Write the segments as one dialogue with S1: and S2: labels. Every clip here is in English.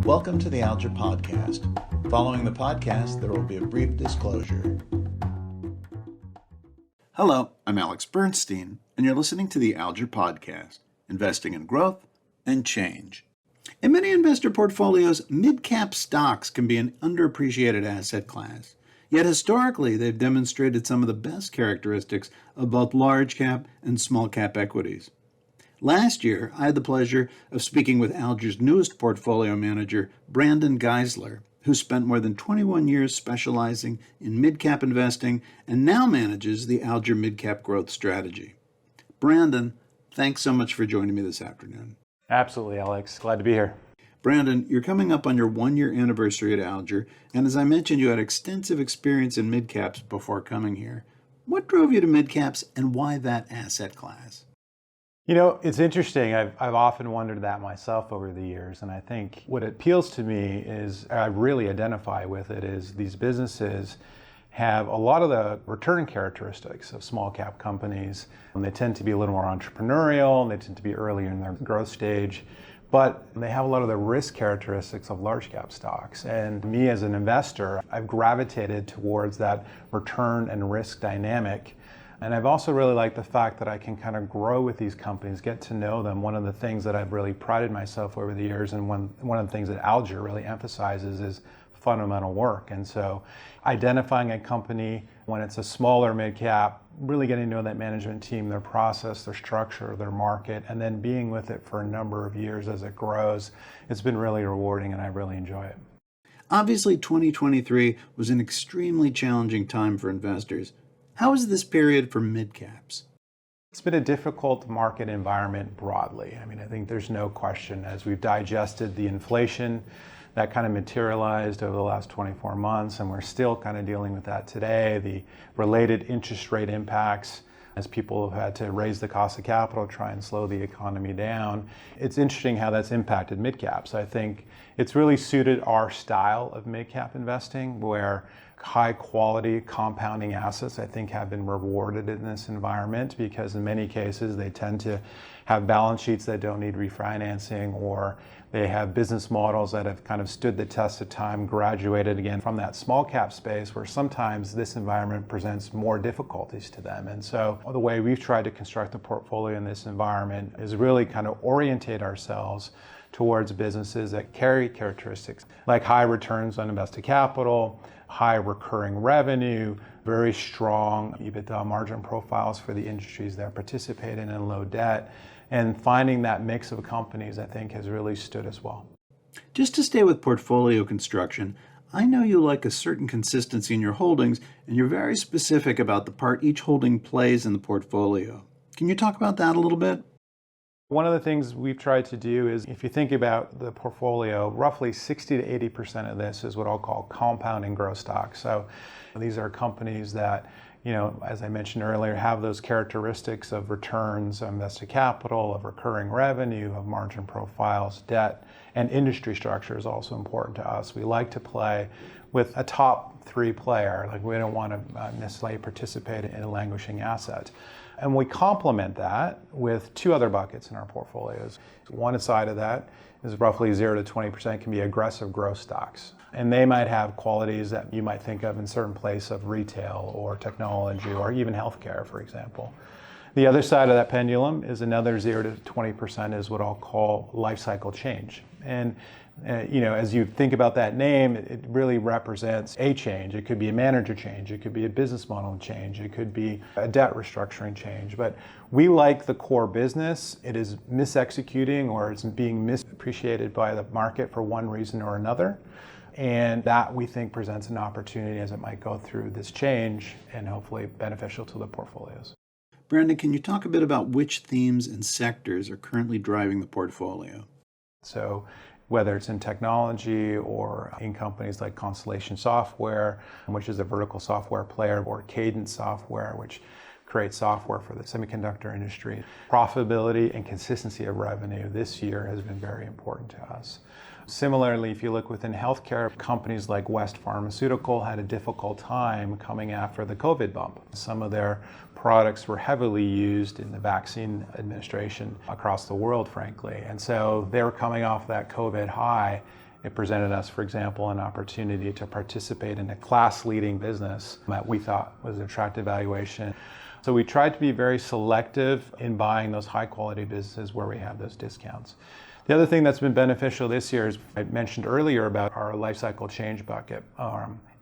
S1: Welcome to the Alger podcast. Following the podcast, there will be a brief disclosure. Hello, I'm Alex Bernstein, and you're listening to the Alger podcast, investing in growth and change. In many investor portfolios, mid-cap stocks can be an underappreciated asset class. Yet historically, they've demonstrated some of the best characteristics of both large-cap and small-cap equities. Last year, I had the pleasure of speaking with Alger's newest portfolio manager, Brandon Geisler, who spent more than 21 years specializing in mid-cap investing and now manages the Alger mid-cap growth strategy. Brandon, thanks so much for joining me this afternoon.
S2: Absolutely, Alex. Glad to be here.
S1: Brandon, you're coming up on your one-year anniversary at Alger, and as I mentioned, you had extensive experience in mid-caps before coming here. What drove you to mid-caps and why that asset class?
S2: You know, it's interesting. I've often wondered that myself over the years, and I think what appeals to me is, I really identify with it, is these businesses have a lot of the return characteristics of small cap companies. And they tend to be a little more entrepreneurial, and they tend to be earlier in their growth stage, but they have a lot of the risk characteristics of large cap stocks. And me as an investor, I've gravitated towards that return and risk dynamic. And I've also really liked the fact that I can kind of grow with these companies, get to know them. One of the things that I've really prided myself over the years, and one of the things that Alger really emphasizes, is fundamental work. And so identifying a company when it's a smaller mid-cap, really getting to know that management team, their process, their structure, their market, and then being with it for a number of years as it grows, it's been really rewarding and I really enjoy it.
S1: Obviously, 2023 was an extremely challenging time for investors. How is this period for mid-caps?
S2: It's been a difficult market environment broadly. I mean, I think there's no question, as we've digested the inflation that kind of materialized over the last 24 months, and we're still kind of dealing with that today, the related interest rate impacts as people have had to raise the cost of capital, try and slow the economy down. It's interesting how that's impacted mid-caps. I think it's really suited our style of mid-cap investing, where high quality compounding assets, I think, have been rewarded in this environment, because in many cases they tend to have balance sheets that don't need refinancing, or they have business models that have kind of stood the test of time, graduated again from that small cap space, where sometimes this environment presents more difficulties to them. And so the way we've tried to construct the portfolio in this environment is really kind of orientate ourselves towards businesses that carry characteristics like high returns on invested capital, high recurring revenue, very strong EBITDA margin profiles for the industries that participate in, and low debt. And finding that mix of companies, I think, has really stood us well.
S1: Just to stay with portfolio construction, I know you like a certain consistency in your holdings, and you're very specific about the part each holding plays in the portfolio. Can you talk about that a little bit?
S2: One of the things we've tried to do is, if you think about the portfolio, roughly 60 to 80% of this is what I'll call compounding growth stocks. So these are companies that, you know, as I mentioned earlier, have those characteristics of returns on invested capital, of recurring revenue, of margin profiles, debt, and industry structure is also important to us. We like to play with a top three player. Like, we don't want to necessarily participate in a languishing asset. And we complement that with two other buckets in our portfolios. One side of that is roughly 0 to 20% can be aggressive growth stocks. And they might have qualities that you might think of in certain place of retail or technology or even healthcare, for example. The other side of that pendulum is another 0 to 20% is what I'll call life cycle change. And you know, as you think about that name, it really represents a change. It could be a manager change, it could be a business model change, it could be a debt restructuring change. But we like the core business. It is misexecuting, or it's being misappreciated by the market for one reason or another. And that, we think, presents an opportunity as it might go through this change, and hopefully beneficial to the portfolios.
S1: Brandon, can you talk a bit about which themes and sectors are currently driving the portfolio?
S2: So whether it's in technology or in companies like Constellation Software, which is a vertical software player, or Cadence Software, which creates software for the semiconductor industry. Profitability and consistency of revenue this year has been very important to us. Similarly, if you look within healthcare, companies like West Pharmaceutical had a difficult time coming after the COVID bump. Some of their products were heavily used in the vaccine administration across the world, frankly. And so they were coming off that COVID high, It presented us, for example, an opportunity to participate in a class-leading business that we thought was an attractive valuation. So we tried to be very selective in buying those high-quality businesses where we have those discounts. The other thing that's been beneficial this year is I mentioned earlier about our lifecycle change bucket.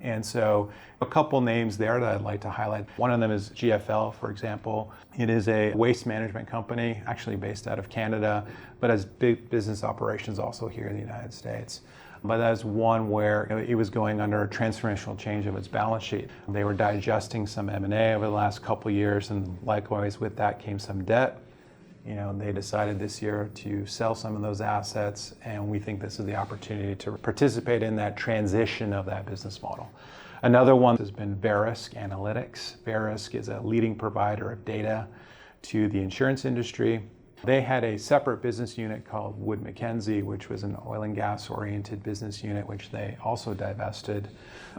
S2: And so a couple names there that I'd like to highlight. One of them is GFL, for example. It is a waste management company, actually based out of Canada, but has big business operations also here in the United States. But that's one where it was going under a transformational change of its balance sheet. They were digesting some M&A over the last couple of years, and likewise with that came some debt. They decided this year to sell some of those assets, and we think this is the opportunity to participate in that transition of that business model. Another one has been Verisk Analytics. Verisk is a leading provider of data to the insurance industry. They had a separate business unit called Wood Mackenzie, which was an oil and gas oriented business unit, which they also divested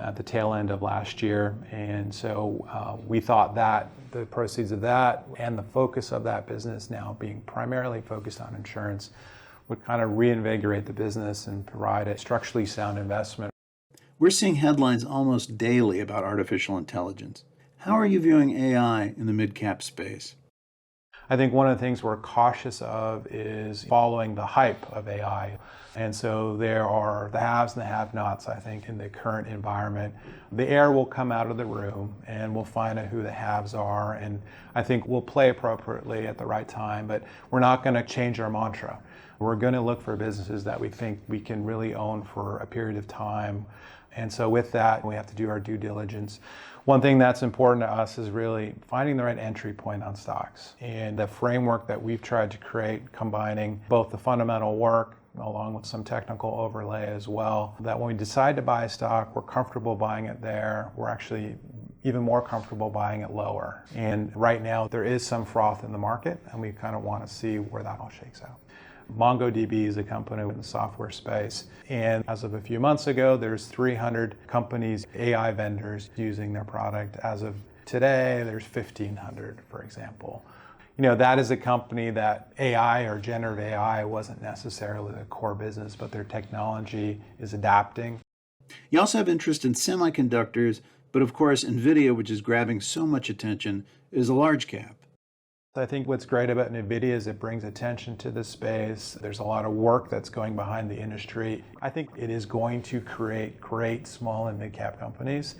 S2: at the tail end of last year. And so we thought that the proceeds of that and the focus of that business now being primarily focused on insurance would kind of reinvigorate the business and provide a structurally sound investment.
S1: We're seeing headlines almost daily about artificial intelligence. How are you viewing AI in the mid-cap space?
S2: I think one of the things we're cautious of is following the hype of AI. And so there are the haves and the have-nots, I think, in the current environment. The air will come out of the room and we'll find out who the haves are. And I think we'll play appropriately at the right time, but we're not going to change our mantra. We're going to look for businesses that we think we can really own for a period of time. And so with that, we have to do our due diligence. One thing that's important to us is really finding the right entry point on stocks. And the framework that we've tried to create, combining both the fundamental work along with some technical overlay as well, that when we decide to buy a stock, we're comfortable buying it there. We're actually even more comfortable buying it lower. And right now, there is some froth in the market, and we kind of want to see where that all shakes out. MongoDB is a company in the software space, and as of a few months ago, there's 300 companies, AI vendors, using their product. As of today, there's 1,500, for example. That is a company that AI or generative AI wasn't necessarily the core business, but their technology is adapting.
S1: You also have interest in semiconductors, but of course, NVIDIA, which is grabbing so much attention, is a large cap.
S2: I think what's great about NVIDIA is it brings attention to the space. There's a lot of work that's going behind the industry. I think it is going to create great small and mid-cap companies.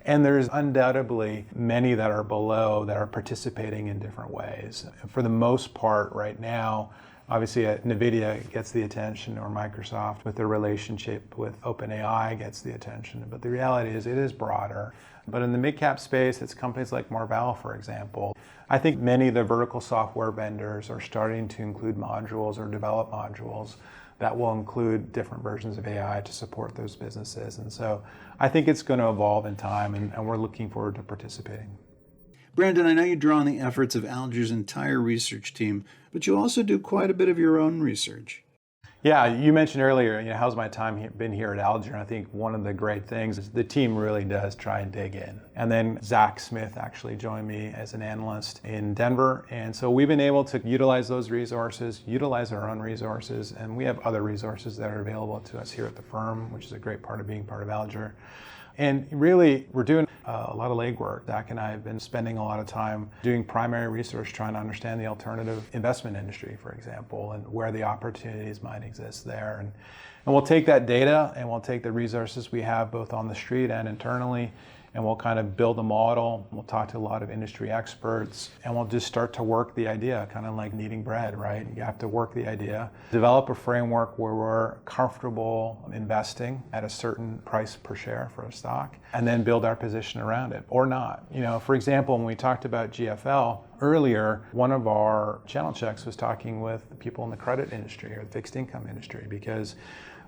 S2: And there's undoubtedly many that are below that are participating in different ways. For the most part right now, obviously NVIDIA gets the attention, or Microsoft with their relationship with OpenAI gets the attention. But the reality is it is broader. But in the mid-cap space, it's companies like Marvell, for example. I think many of the vertical software vendors are starting to include modules or develop modules that will include different versions of AI to support those businesses. And so I think it's going to evolve in time, and we're looking forward to participating.
S1: Brandon, I know you draw on the efforts of Alger's entire research team, but you also do quite a bit of your own research.
S2: Yeah, you mentioned earlier, how's my time been here at Alger? And I think one of the great things is the team really does try and dig in. And then Zach Smith actually joined me as an analyst in Denver. And so we've been able to utilize those resources, utilize our own resources, and we have other resources that are available to us here at the firm, which is a great part of being part of Alger. And really, we're doing a lot of legwork. Zach and I have been spending a lot of time doing primary research, trying to understand the alternative investment industry, for example, and where the opportunities might exist there. And we'll take that data and we'll take the resources we have both on the street and internally, and we'll kind of build a model. We'll talk to a lot of industry experts, and we'll just start to work the idea, kind of like kneading bread, right? You have to work the idea, develop a framework where we're comfortable investing at a certain price per share for a stock, and then build our position around it, or not. For example, when we talked about GFL earlier, one of our channel checks was talking with people in the credit industry or the fixed income industry, because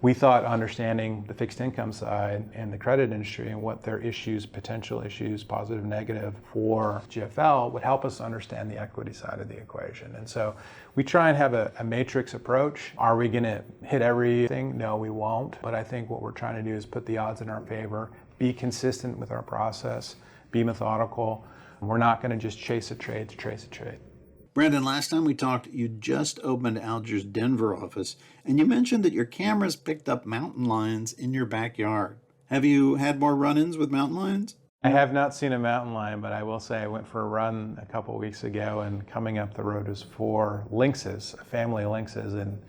S2: we thought understanding the fixed income side and the credit industry and what their issues, potential issues, positive, negative for GFL would help us understand the equity side of the equation. And so we try and have a matrix approach. Are we going to hit everything? No, we won't. But I think what we're trying to do is put the odds in our favor, be consistent with our process, be methodical. We're not going to just chase a trade to chase a trade.
S1: Brandon, last time we talked, you just opened Alger's Denver office, and you mentioned that your cameras picked up mountain lions in your backyard. Have you had more run-ins with mountain lions?
S2: I have not seen a mountain lion, but I will say I went for a run a couple of weeks ago, and coming up the road was 4 lynxes, a family of lynxes, and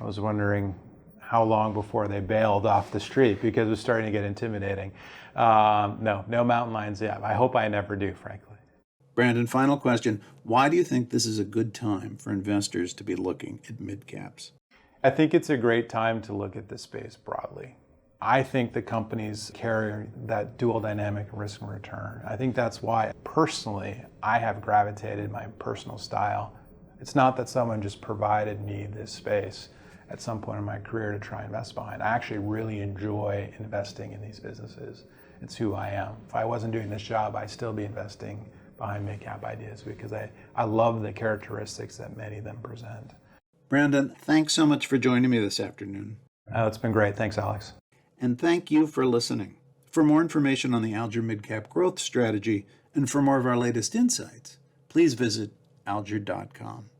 S2: I was wondering how long before they bailed off the street because it was starting to get intimidating. No mountain lions yet. I hope I never do, frankly.
S1: Brandon, final question. Why do you think this is a good time for investors to be looking at mid-caps?
S2: I think it's a great time to look at this space broadly. I think the companies carry that dual dynamic risk and return. I think that's why, personally, I have gravitated my personal style. It's not that someone just provided me this space at some point in my career to try and invest behind. I actually really enjoy investing in these businesses. It's who I am. If I wasn't doing this job, I'd still be investing behind mid-cap ideas because I love the characteristics that many of them present.
S1: Brandon, thanks so much for joining me this afternoon.
S2: It's been great. Thanks, Alex.
S1: And thank you for listening. For more information on the Alger Mid-Cap Growth Strategy and for more of our latest insights, please visit alger.com.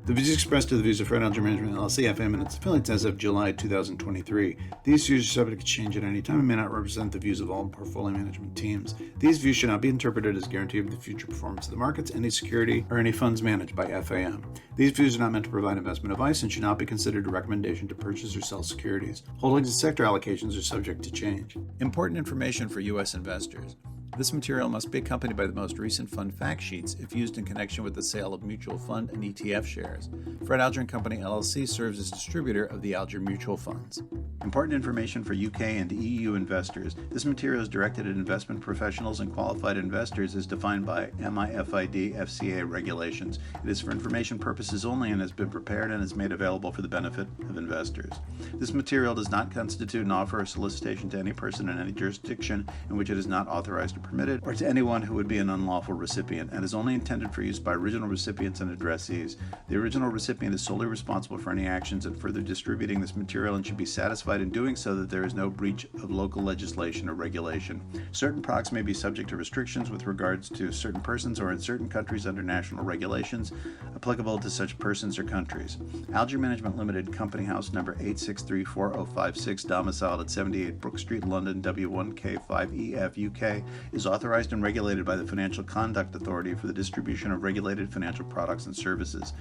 S1: The views expressed are the views of Fred Alger Management LLC, FM, and its affiliates as of July 2023. These views are subject to change at any time and may not represent the views of all portfolio management teams. These views should not be interpreted as a guarantee of the future performance of the markets, any security, or any funds managed by FAM. These views are not meant to provide investment advice and should not be considered a recommendation to purchase or sell securities. Holdings and sector allocations are subject to change. Important information for U.S. investors. This material must be accompanied by the most recent fund fact sheets if used in connection with the sale of mutual fund and ETF shares. Fred Alger & Company LLC serves as distributor of the Alger mutual funds. Important information for UK and EU investors. This material is directed at investment professionals and qualified investors as defined by MIFID FCA regulations. It is for information purposes only and has been prepared and is made available for the benefit of investors. This material does not constitute an offer or solicitation to any person in any jurisdiction in which it is not authorized or permitted, or to anyone who would be an unlawful recipient, and is only intended for use by original recipients and addressees. The original recipient is solely responsible for any actions in further distributing this material and should be satisfied in doing so that there is no breach of local legislation or regulation. Certain products may be subject to restrictions with regards to certain persons or in certain countries under national regulations applicable to such persons or countries. Alger Management Limited, Company House number 8634056, domiciled at 78 Brook Street, London, W1K5EF, UK, is authorized and regulated by the Financial Conduct Authority for the distribution of regulated financial products and services.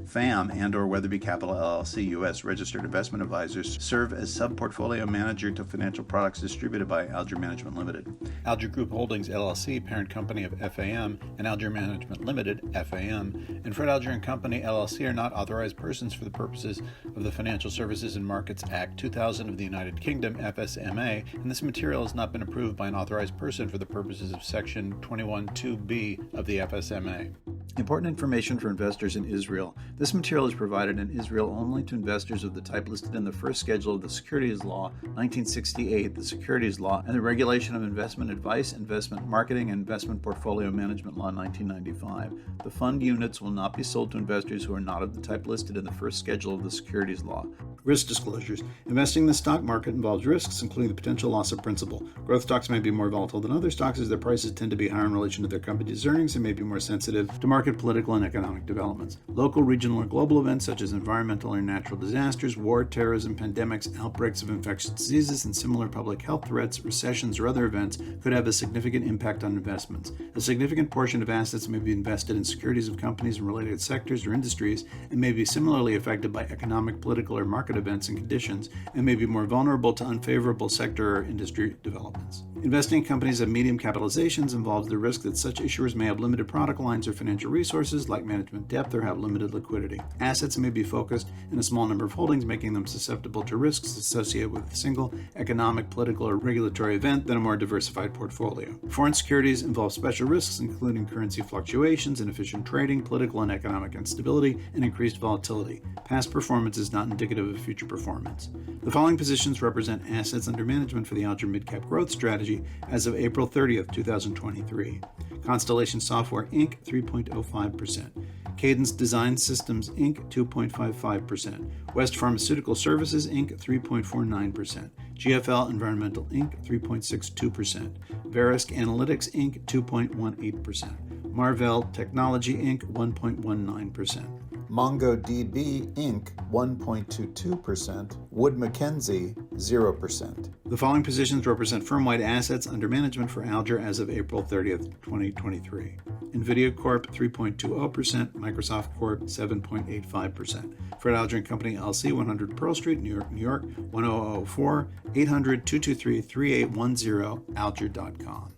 S1: FAM and/or Weatherby Capital LLC, U.S. registered investment advisors, serve as sub-portfolio manager to financial products distributed by Alger Management Limited. Alger Group Holdings LLC, parent company of FAM, and Alger Management Limited, FAM, and Fred Alger & Company LLC are not authorized persons for the purposes of the Financial Services and Markets Act 2000 of the United Kingdom, FSMA, and this material has not been approved by an authorized person for the purposes of Section 21(2)(b) of the FSMA. Important information for investors in Israel. This material is provided in Israel only to investors of the type listed in the first schedule of the Securities Law 1968, the Securities Law, and the Regulation of Investment Advice, Investment Marketing, and Investment Portfolio Management Law 1995. The fund units will not be sold to investors who are not of the type listed in the first schedule of the Securities Law. Risk disclosures. Investing in the stock market involves risks, including the potential loss of principal. Growth stocks may be more volatile than other stocks as their prices tend to be higher in relation to their company's earnings and may be more sensitive to market, political, and economic developments. Local, regional, or global events such as environmental or natural disasters, war, terrorism, pandemics, outbreaks of infectious diseases, and similar public health threats, recessions, or other events could have a significant impact on investments. A significant portion of assets may be invested in securities of companies in related sectors or industries and may be similarly affected by economic, political, or market events and conditions and may be more vulnerable to unfavorable sector or industry developments. Investing in companies of medium capitalizations involves the risk that such issuers may have limited product lines or financial resources like management depth or have limited liquidity. Assets may be focused in a small number of holdings, making them susceptible to risks associated with a single economic, political, or regulatory event than a more diversified portfolio. Foreign securities involve special risks including currency fluctuations, inefficient trading, political and economic instability, and increased volatility. Past performance is not indicative of future performance. The following positions represent assets under management for the Alger Midcap Growth Strategy as of April 30th, 2023. Constellation Software, Inc., 3.05%. Cadence Design Systems, Inc., 2.55%. West Pharmaceutical Services, Inc., 3.49%. GFL Environmental, Inc., 3.62%. Verisk Analytics, Inc., 2.18%. Marvell Technology Inc. 1.19%.
S3: MongoDB Inc. 1.22%, Wood Mackenzie 0%.
S1: The following positions represent firm-wide assets under management for Alger as of April 30th, 2023. NVIDIA Corp. 3.20%, Microsoft Corp. 7.85%. Fred Alger & Company LC, 100 Pearl Street, New York, New York, 10004, 800-223-3810, alger.com.